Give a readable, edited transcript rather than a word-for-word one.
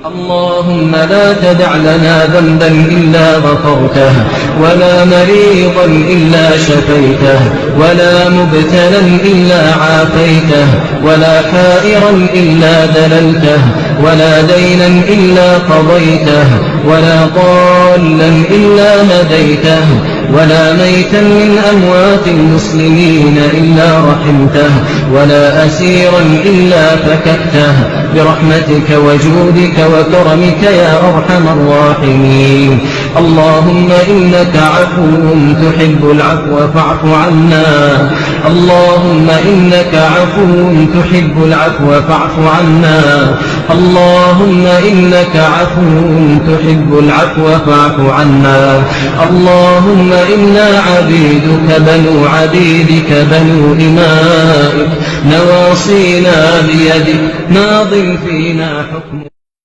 اللهم لا تدع لنا ذنبا إلا غفرته، ولا مريضا إلا شفيته، ولا مبتلا إلا عافيته، ولا حائرا إلا دللته، ولا دينا إلا قضيته، ولا ضالا إلا هديته، ولا ميتا من أموات المسلمين إلا رحمته، ولا أسيرا إلا فككته، برحمتك وجودك وكرمك يا أرحم الراحمين. اللهم إنك عفو تحب العفو فاعف عنا. اللهم إنك عفو تحب العفو فاعف عنا. اللهم إنك عفو تحب العفو فاعف عنا. اللهم إنا عبيدك بنو عبيدك بنو إمائك، نواصينا بيدك، ماض فينا حكمك.